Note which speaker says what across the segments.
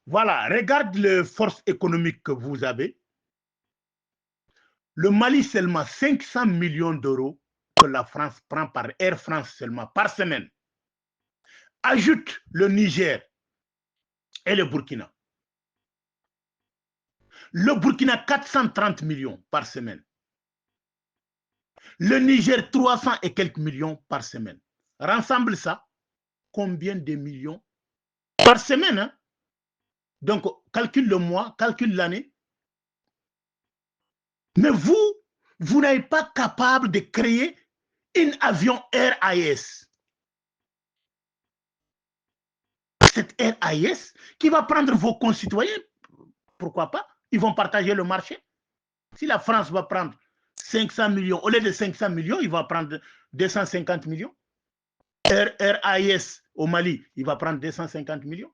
Speaker 1: Voilà, regarde les forces économiques que vous avez. Le Mali, seulement 500 millions d'euros que la France prend par Air France seulement par semaine. Ajoute le Niger et le Burkina. Le Burkina, 430 millions par semaine. Le Niger, 300 et quelques millions par semaine. Rassemble ça, combien de millions par semaine, hein? Donc, calcule le mois, calcule l'année. Mais vous n'êtes pas capable de créer un avion Air AIS. Cette Air AIS qui va prendre vos concitoyens, pourquoi pas? Ils vont partager le marché. Si la France va prendre 500 millions, au lieu de 500 millions, il va prendre 250 millions. Air AIS au Mali, il va prendre 250 millions.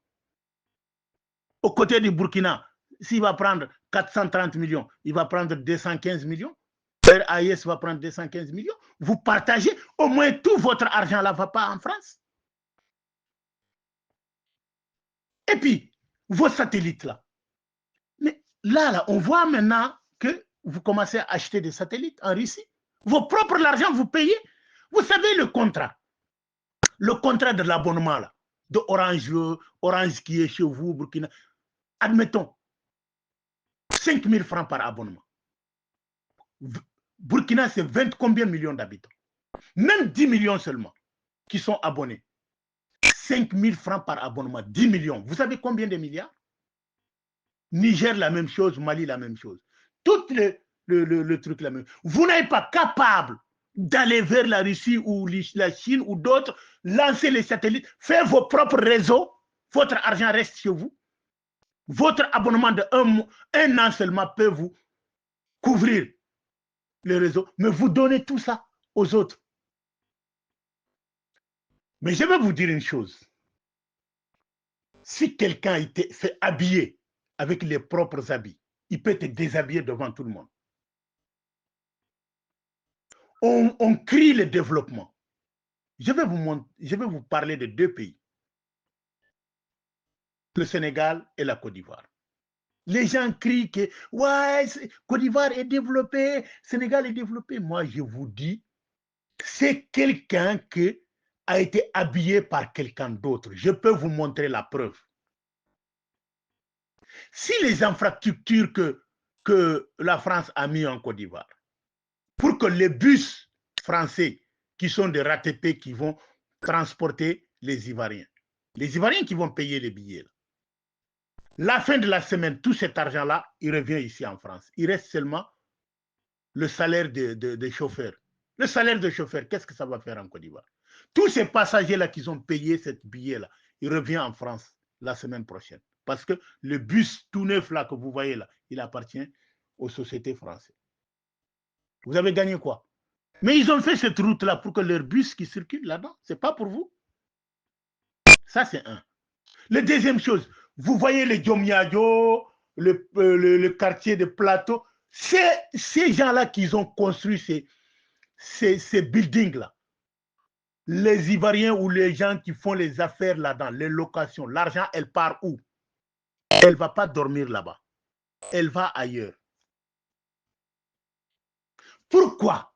Speaker 1: Au côté du Burkina, s'il va prendre 430 millions, il va prendre 215 millions. Air AIS va prendre 215 millions. Vous partagez, au moins tout votre argent là ne va pas en France. Et puis, vos satellites là. Mais là, on voit maintenant que vous commencez à acheter des satellites en Russie. Vos propres argent, vous payez. Vous savez le contrat. Le contrat de l'abonnement là, de Orange qui est chez vous, Burkina. Admettons, 5 000 francs par abonnement. Burkina, c'est 20 combien millions d'habitants? Même 10 millions seulement qui sont abonnés. 5 000 francs par abonnement, 10 millions. Vous savez combien de milliards? Niger, la même chose, Mali, la même chose. Tout le truc, la même chose. Vous n'êtes pas capable d'aller vers la Russie ou la Chine ou d'autres, lancer les satellites, faire vos propres réseaux, votre argent reste chez vous. Votre abonnement de un an seulement peut vous couvrir les réseaux, mais vous donnez tout ça aux autres. Mais je vais vous dire une chose. Si quelqu'un était fait habiller avec les propres habits, il peut te déshabiller devant tout le monde. On crie le développement. Je vais vous parler de deux pays, le Sénégal et la Côte d'Ivoire. Les gens crient que ouais, Côte d'Ivoire est développée, Sénégal est développé. Moi, je vous dis, c'est quelqu'un qui a été habillé par quelqu'un d'autre. Je peux vous montrer la preuve. Si les infrastructures que la France a mis en Côte d'Ivoire, pour que les bus français qui sont des RATP qui vont transporter les Ivoiriens qui vont payer les billets. Là. La fin de la semaine, tout cet argent-là, il revient ici en France. Il reste seulement le salaire des chauffeurs. Le salaire de chauffeur, qu'est-ce que ça va faire en Côte d'Ivoire? Tous ces passagers-là qui ont payé ce billet-là, il revient en France la semaine prochaine. Parce que le bus tout neuf là que vous voyez là, il appartient aux sociétés françaises. Vous avez gagné quoi? Mais ils ont fait cette route-là pour que leur bus qui circule là-dedans, ce n'est pas pour vous. Ça, c'est un. La deuxième chose, vous voyez les Djomniadio, le quartier de Plateau, ces gens-là qui ont construit ces buildings-là, les Ivoiriens ou les gens qui font les affaires là-dedans, les locations, l'argent, elle part où? Elle ne va pas dormir là-bas. Elle va ailleurs. Pourquoi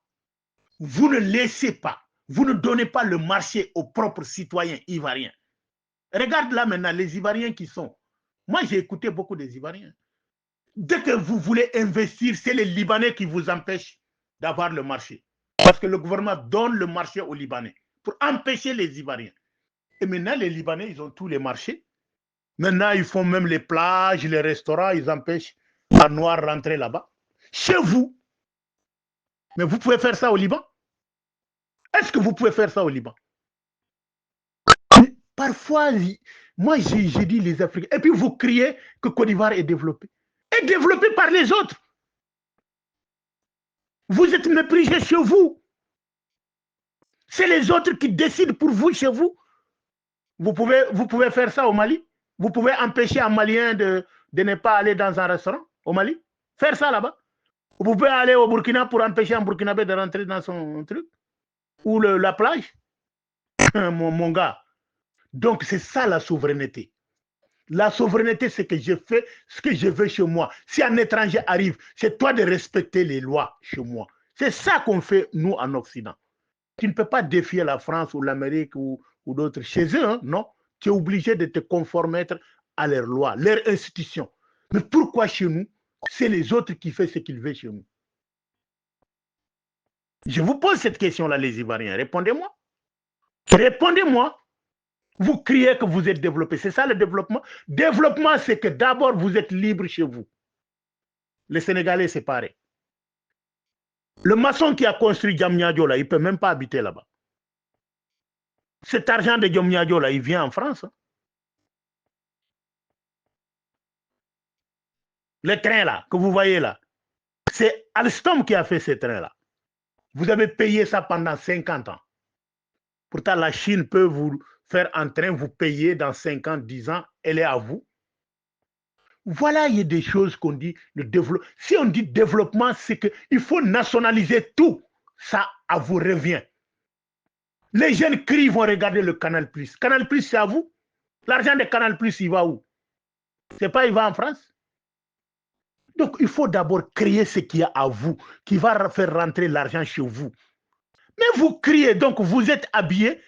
Speaker 1: vous ne laissez pas, vous ne donnez pas le marché aux propres citoyens ivoiriens? Regarde là maintenant les Ivoiriens qui sont. Moi, j'ai écouté beaucoup des Ivoiriens. Dès que vous voulez investir, c'est les Libanais qui vous empêchent d'avoir le marché. Parce que le gouvernement donne le marché aux Libanais pour empêcher les Ivoiriens. Et maintenant, les Libanais, ils ont tous les marchés. Maintenant, ils font même les plages, les restaurants, ils empêchent un noir rentrer là-bas. Chez vous. Mais vous pouvez faire ça au Liban? Est-ce que vous pouvez faire ça au Liban? Parfois, moi, j'ai dit les Africains. Et puis, vous criez que Côte d'Ivoire est développée. Est développée par les autres. Vous êtes méprisés chez vous. C'est les autres qui décident pour vous chez vous. Vous pouvez faire ça au Mali. Vous pouvez empêcher un Malien de ne pas aller dans un restaurant au Mali. Faire ça là-bas. Vous pouvez aller au Burkina pour empêcher un Burkinabé de rentrer dans son truc. Ou la plage. Mon gars. Donc, c'est ça la souveraineté. La souveraineté, c'est que je fais ce que je veux chez moi. Si un étranger arrive, c'est toi de respecter les lois chez moi. C'est ça qu'on fait, nous, en Occident. Tu ne peux pas défier la France ou l'Amérique ou d'autres chez eux, hein, non. Tu es obligé de te conformer à leurs lois, leurs institutions. Mais pourquoi chez nous, c'est les autres qui font ce qu'ils veulent chez nous? Je vous pose cette question-là, les Ivoiriens. Répondez-moi. Répondez-moi. Vous criez que vous êtes développé. C'est ça le développement? Développement, c'est que d'abord, vous êtes libre chez vous. Les Sénégalais, c'est pareil. Le maçon qui a construit Diamniadio, là, il ne peut même pas habiter là-bas. Cet argent de Diamniadio, là, il vient en France. Hein. Le train, là, que vous voyez là, c'est Alstom qui a fait ce train-là. Vous avez payé ça pendant 50 ans. Pourtant, la Chine peut vous faire un train, vous payer dans 5 ans, 10 ans, elle est à vous. Voilà, il y a des choses qu'on dit, le développement. Si on dit développement, c'est qu'il faut nationaliser tout. Ça, à vous revient. Les jeunes crient, vont regarder le Canal+. Canal+, c'est à vous. L'argent de Canal+, il va où? C'est pas, il va en France? Donc, il faut d'abord créer ce qu'il y a à vous, qui va faire rentrer l'argent chez vous. Mais vous criez, donc vous êtes habillé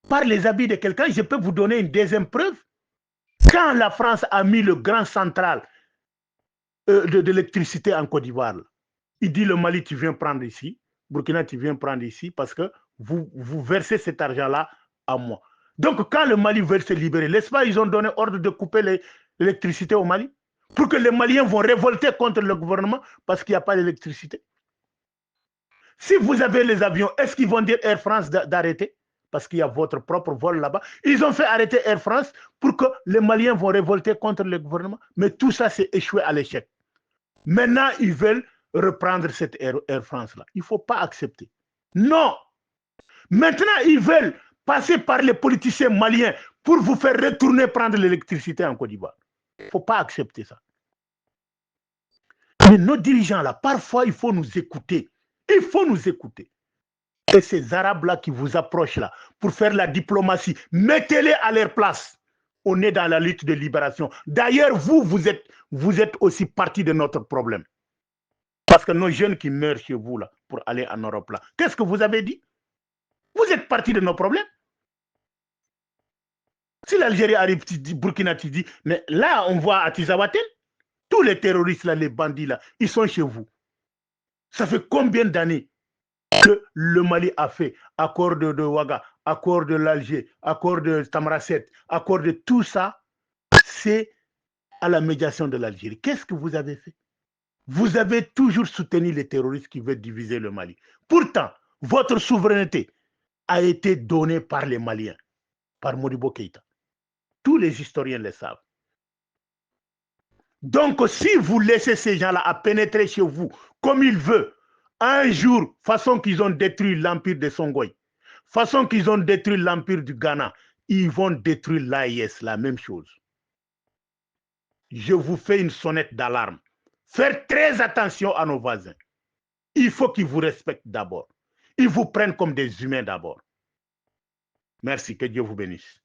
Speaker 1: par les habits de quelqu'un. Je peux vous donner une deuxième preuve. Quand la France a mis le grand central d'électricité en Côte d'Ivoire, il dit le Mali, tu viens prendre ici, Burkina, tu viens prendre ici, parce que vous versez cet argent-là à moi. Donc, quand le Mali veut se libérer, n'est-ce pas, ils ont donné ordre de couper l'électricité au Mali pour que les Maliens vont révolter contre le gouvernement parce qu'il n'y a pas d'électricité. Si vous avez les avions, est-ce qu'ils vont dire Air France d'arrêter? Parce qu'il y a votre propre vol là-bas. Ils ont fait arrêter Air France pour que les Maliens vont révolter contre le gouvernement. Mais tout ça, c'est échoué à l'échec. Maintenant, ils veulent reprendre cette Air France-là. Il ne faut pas accepter. Non. Maintenant, ils veulent passer par les politiciens maliens pour vous faire retourner prendre l'électricité en Côte d'Ivoire. Il ne faut pas accepter ça. Mais nos dirigeants, là, parfois, il faut nous écouter. Il faut nous écouter. Et ces Arabes-là qui vous approchent là pour faire la diplomatie, mettez-les à leur place. On est dans la lutte de libération. D'ailleurs, vous êtes aussi partie de notre problème. Parce que nos jeunes qui meurent chez vous là pour aller en Europe là, qu'est-ce que vous avez dit? Vous êtes partie de nos problèmes. Si l'Algérie arrive, Burkina, tu dis, mais là, on voit à Tizawatel, tous les terroristes là, les bandits là, ils sont chez vous. Ça fait combien d'années que le Mali a fait accord de Ouaga, accord de l'Alger, accord de Tamaracet, accord de tout ça, c'est à la médiation de l'Algérie. Qu'est-ce que vous avez fait? Vous avez toujours soutenu les terroristes qui veulent diviser le Mali. Pourtant, votre souveraineté a été donnée par les Maliens, par Modibo Keïta. Tous les historiens le savent. Donc, si vous laissez ces gens-là à pénétrer chez vous comme ils veulent, un jour, façon qu'ils ont détruit l'empire de Songhai, façon qu'ils ont détruit l'empire du Ghana, ils vont détruire l'AIS, la même chose. Je vous fais une sonnette d'alarme. Faire très attention à nos voisins. Il faut qu'ils vous respectent d'abord. Ils vous prennent comme des humains d'abord. Merci, que Dieu vous bénisse.